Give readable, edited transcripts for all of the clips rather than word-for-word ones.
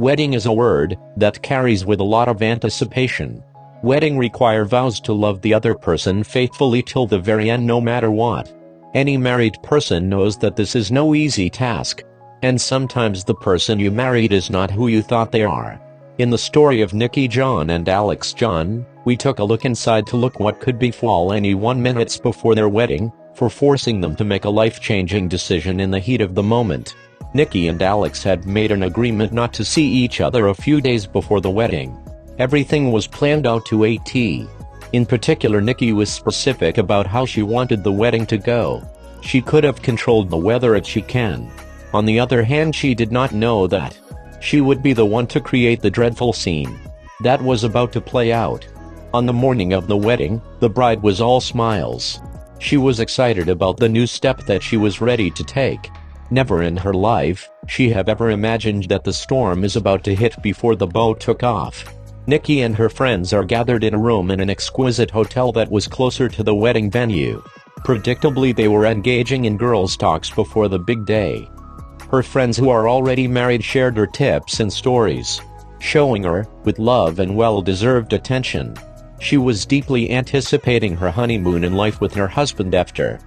Wedding is a word that carries with a lot of anticipation. Wedding require vows to love the other person faithfully till the very end no matter what. Any married person knows that this is no easy task. And sometimes the person you married is not who you thought they are. In the story of Nikki John and Alex John, we took a look inside to look what could befall anyone minutes before their wedding, for forcing them to make a life-changing decision in the heat of the moment. Nikki and Alex had made an agreement not to see each other a few days before the wedding. Everything was planned out to a T. In particular, Nikki was specific about how she wanted the wedding to go. She could have controlled the weather if she can. On the other hand, she did not know that she would be the one to create the dreadful scene that was about to play out. On the morning of the wedding, the bride was all smiles. She was excited about the new step that she was ready to take. Never in her life she had ever imagined that the storm is about to hit before the boat took off. Nikki and her friends are gathered in a room in an exquisite hotel that was closer to the wedding venue. Predictably, they were engaging in girls' talks before the big day. Her friends who are already married shared her tips and stories, showing her, with love and well-deserved attention. She was deeply anticipating her honeymoon and life with her husband after.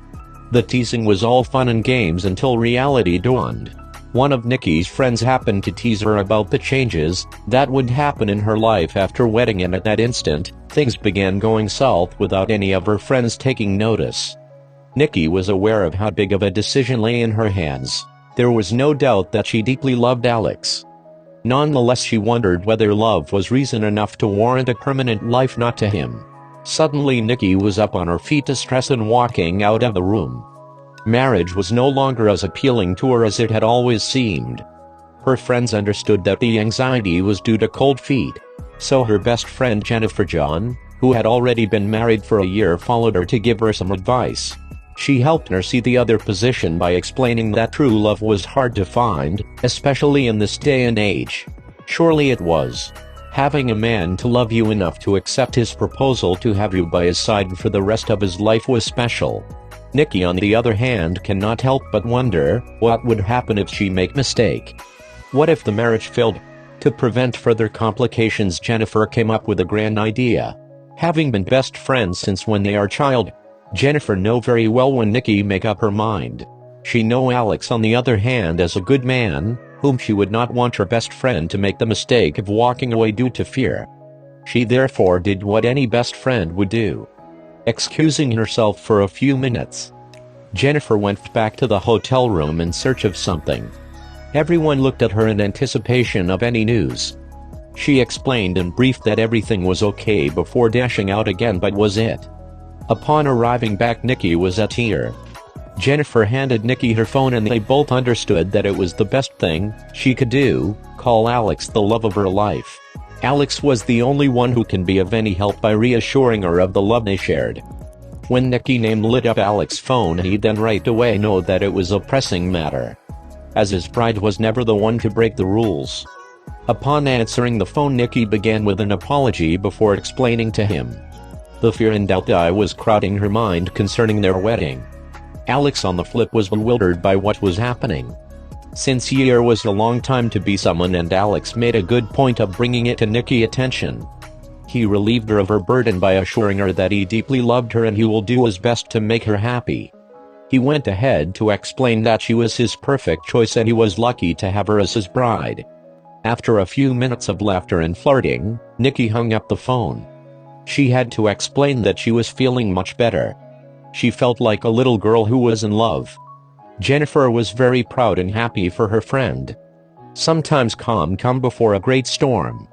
The teasing was all fun and games until reality dawned. One of Nikki's friends happened to tease her about the changes that would happen in her life after wedding, and at that instant, things began going south without any of her friends taking notice. Nikki was aware of how big of a decision lay in her hands. There was no doubt that she deeply loved Alex. Nonetheless, she wondered whether love was reason enough to warrant a permanent life not to him. Suddenly, Nikki was up on her feet, distressed and walking out of the room. Marriage was no longer as appealing to her as it had always seemed. Her friends understood that the anxiety was due to cold feet. So her best friend Jennifer John, who had already been married for a year, followed her to give her some advice. She helped her see the other position by explaining that true love was hard to find, especially in this day and age. Surely it was. Having a man to love you enough to accept his proposal to have you by his side for the rest of his life was special. Nikki, on the other hand, cannot help but wonder what would happen if she make mistake. What if the marriage failed? To prevent further complications, Jennifer came up with a grand idea. Having been best friends since when they are child, Jennifer know very well when Nikki make up her mind. She know Alex, on the other hand, as a good man, whom she would not want her best friend to make the mistake of walking away due to fear. She therefore did what any best friend would do. Excusing herself for a few minutes, Jennifer went back to the hotel room in search of something. Everyone looked at her in anticipation of any news. She explained in brief that everything was okay before dashing out again, but was it? Upon arriving back, Nikki was at tear. Jennifer handed Nikki her phone and they both understood that it was the best thing she could do, call Alex the love of her life. Alex was the only one who can be of any help by reassuring her of the love they shared. When Nikki name lit up Alex's phone, he then right away knew that it was a pressing matter, as his bride was never the one to break the rules. Upon answering the phone, Nikki began with an apology before explaining to him the fear and doubt that was crowding her mind concerning their wedding. Alex, on the flip, was bewildered by what was happening. Since year was a long time to be someone, and Alex made a good point of bringing it to Nikki's attention. He relieved her of her burden by assuring her that he deeply loved her and he will do his best to make her happy. He went ahead to explain that she was his perfect choice and he was lucky to have her as his bride. After a few minutes of laughter and flirting, Nikki hung up the phone. She had to explain that she was feeling much better. She felt like a little girl who was in love. Jennifer was very proud and happy for her friend. Sometimes calm come before a great storm.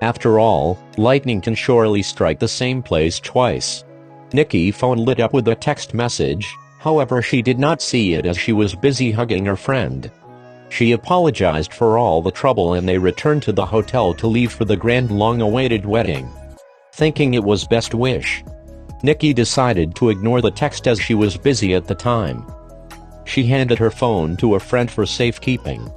After all, lightning can surely strike the same place twice. Nikki's phone lit up with a text message, however she did not see it as she was busy hugging her friend. She apologized for all the trouble and they returned to the hotel to leave for the grand long-awaited wedding. Thinking it was best wish, Nikki decided to ignore the text as she was busy at the time. She handed her phone to a friend for safekeeping.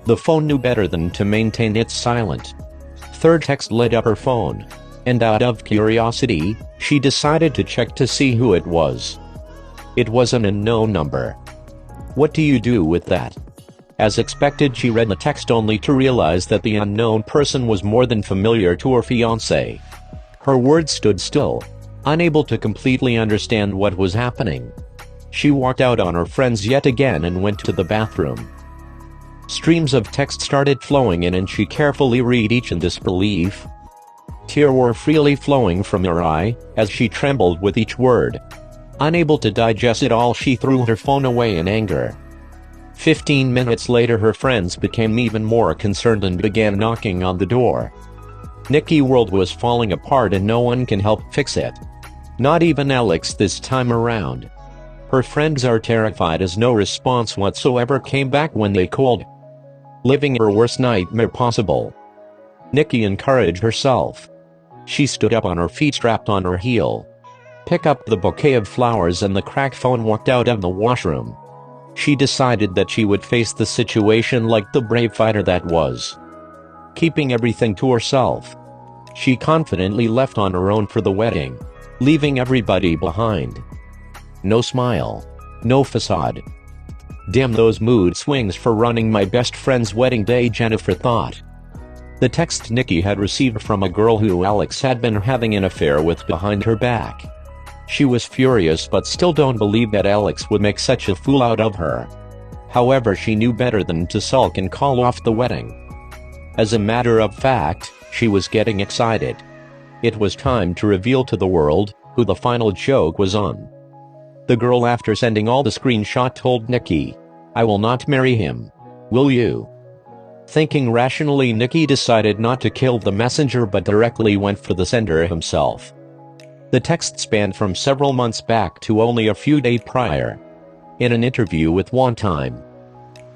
The phone knew better than to maintain it silent. Third text lit up her phone, and out of curiosity, she decided to check to see who it was. It was an unknown number. What do you do with that? As expected, she read the text only to realize that the unknown person was more than familiar to her fiance. Her words stood still, unable to completely understand what was happening. She walked out on her friends yet again and went to the bathroom. Streams of text started flowing in and she carefully read each in disbelief. Tears were freely flowing from her eye, as she trembled with each word. Unable to digest it all, she threw her phone away in anger. 15 minutes later, her friends became even more concerned and began knocking on the door. Nikki's world was falling apart and no one can help fix it. Not even Alex this time around. Her friends are terrified as no response whatsoever came back when they called. Living her worst nightmare possible. Nikki encouraged herself. She stood up on her feet, strapped on her heel, picked up the bouquet of flowers and the cracked phone, walked out of the washroom. She decided that she would face the situation like the brave fighter that was. Keeping everything to herself, she confidently left on her own for the wedding, leaving everybody behind. No smile, no facade. Damn those mood swings for running my best friend's wedding day, Jennifer thought. The text Nikki had received from a girl who Alex had been having an affair with behind her back. She was furious but still don't believe that Alex would make such a fool out of her. However, she knew better than to sulk and call off the wedding. As a matter of fact, she was getting excited. It was time to reveal to the world who the final joke was on. The girl, after sending all the screenshot, told Nikki, "I will not marry him. Will you?" Thinking rationally, Nikki decided not to kill the messenger but directly went for the sender himself. The text spanned from several months back to only a few days prior. In an interview with ONETIME,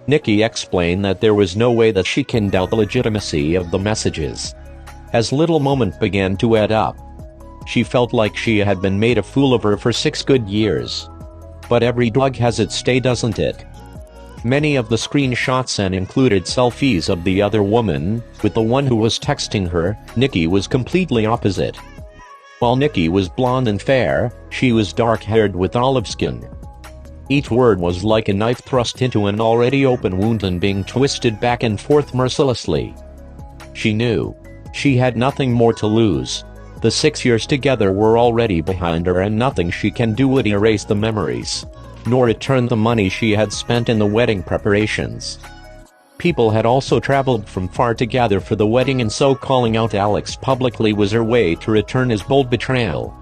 Nikki explained that there was no way that she can doubt the legitimacy of the messages. As little moments began to add up, she felt like she had been made a fool of her for 6 good years. But every dog has its day, doesn't it? Many of the screenshots and included selfies of the other woman, with the one who was texting her. Nikki was completely opposite. While Nikki was blonde and fair, she was dark-haired with olive skin. Each word was like a knife thrust into an already open wound and being twisted back and forth mercilessly. She knew she had nothing more to lose. The 6 years together were already behind her and nothing she can do would erase the memories, nor return the money she had spent in the wedding preparations. People had also traveled from far to gather for the wedding, and so calling out Alex publicly was her way to return his bold betrayal.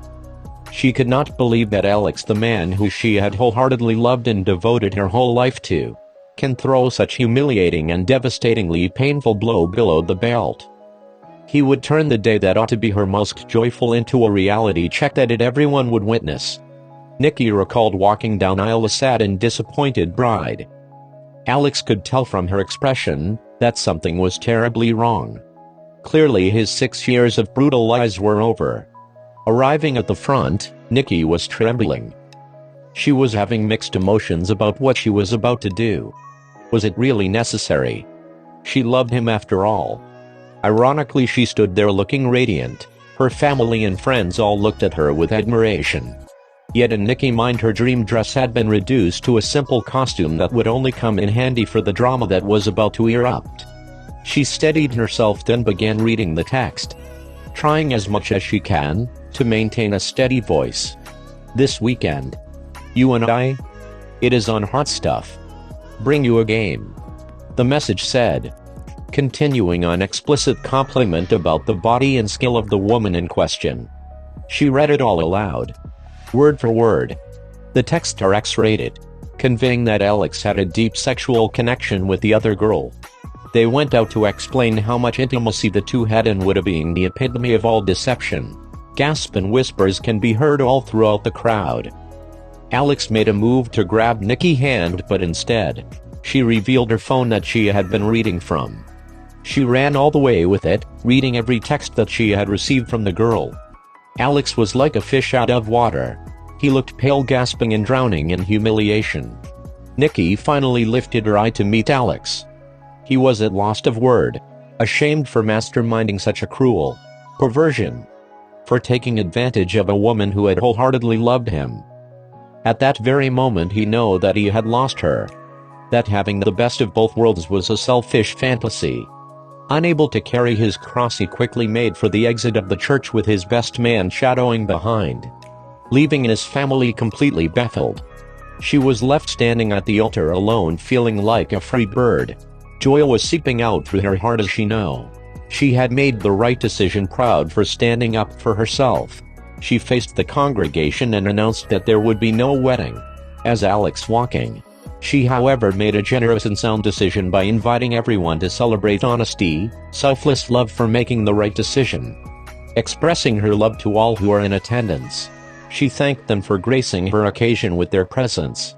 She could not believe that Alex, the man who she had wholeheartedly loved and devoted her whole life to, can throw such humiliating and devastatingly painful blow below the belt. He would turn the day that ought to be her most joyful into a reality check that everyone would witness. Nikki recalled walking down aisle a sad and disappointed bride. Alex could tell from her expression that something was terribly wrong. Clearly his 6 years of brutal lies were over. Arriving at the front, Nikki was trembling. She was having mixed emotions about what she was about to do. Was it really necessary? She loved him after all. Ironically, she stood there looking radiant. Her family and friends all looked at her with admiration. Yet in Nikki's mind, her dream dress had been reduced to a simple costume that would only come in handy for the drama that was about to erupt. She steadied herself, then began reading the text, trying as much as she can to maintain a steady voice. "This weekend, you and I, it is on hot stuff. Bring you a game," the message said, continuing on explicit compliment about the body and skill of the woman in question. She read it all aloud, word for word. The texts are X-rated, conveying that Alex had a deep sexual connection with the other girl. They went out to explain how much intimacy the two had and would have been the epitome of all deception. Gasps and whispers can be heard all throughout the crowd. Alex made a move to grab Nikki's hand, but instead, she revealed her phone that she had been reading from. She ran all the way with it, reading every text that she had received from the girl. Alex was like a fish out of water. He looked pale, gasping and drowning in humiliation. Nikki finally lifted her eye to meet Alex. He was at loss of word, ashamed for masterminding such a cruel perversion, for taking advantage of a woman who had wholeheartedly loved him. At that very moment he knew that he had lost her. that having the best of both worlds was a selfish fantasy. Unable to carry his cross, he quickly made for the exit of the church with his best man shadowing behind, leaving his family completely baffled. She was left standing at the altar alone, feeling like a free bird. Joy was seeping out through her heart as she knew she had made the right decision, proud for standing up for herself. She faced the congregation and announced that there would be no wedding. As Alex walking, she however made a generous and sound decision by inviting everyone to celebrate honesty, selfless love for making the right decision. Expressing her love to all who are in attendance, she thanked them for gracing her occasion with their presence.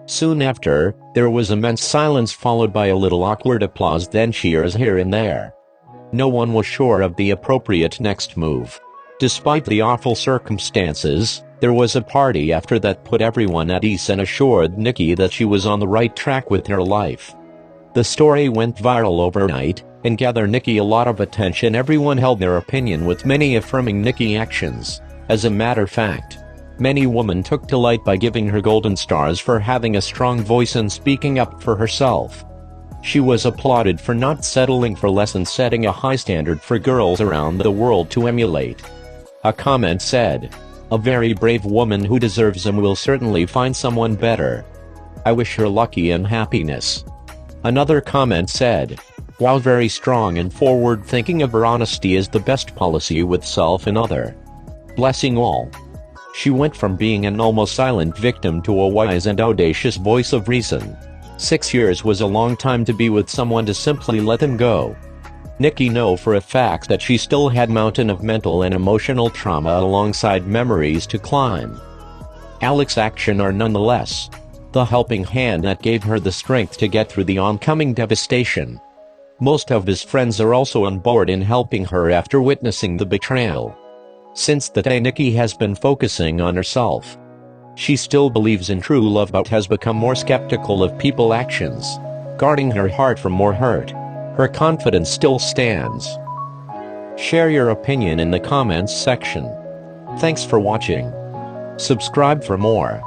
Soon after, there was immense silence followed by a little awkward applause, then cheers here and there. No one was sure of the appropriate next move. Despite the awful circumstances, there was a party after that put everyone at ease and assured Nikki that she was on the right track with her life. The story went viral overnight and gathered Nikki a lot of attention. Everyone held their opinion, with many affirming Nikki's actions. As a matter of fact, many women took delight by giving her golden stars for having a strong voice and speaking up for herself. She was applauded for not settling for less and setting a high standard for girls around the world to emulate. A comment said, "A very brave woman who deserves and will certainly find someone better. I wish her lucky and happiness." Another comment said, "Wow, very strong and forward thinking of her honesty is the best policy with self and other. Blessing all." She went from being an almost silent victim to a wise and audacious voice of reason. 6 years was a long time to be with someone to simply let them go. Nikki knew for a fact that she still had a mountain of mental and emotional trauma alongside memories to climb. Alex's actions are nonetheless the helping hand that gave her the strength to get through the oncoming devastation. Most of his friends are also on board in helping her after witnessing the betrayal. Since that day, Nikki has been focusing on herself. She still believes in true love but has become more skeptical of people's actions, guarding her heart from more hurt. Her confidence still stands. Share your opinion in the comments section. Thanks for watching. Subscribe for more.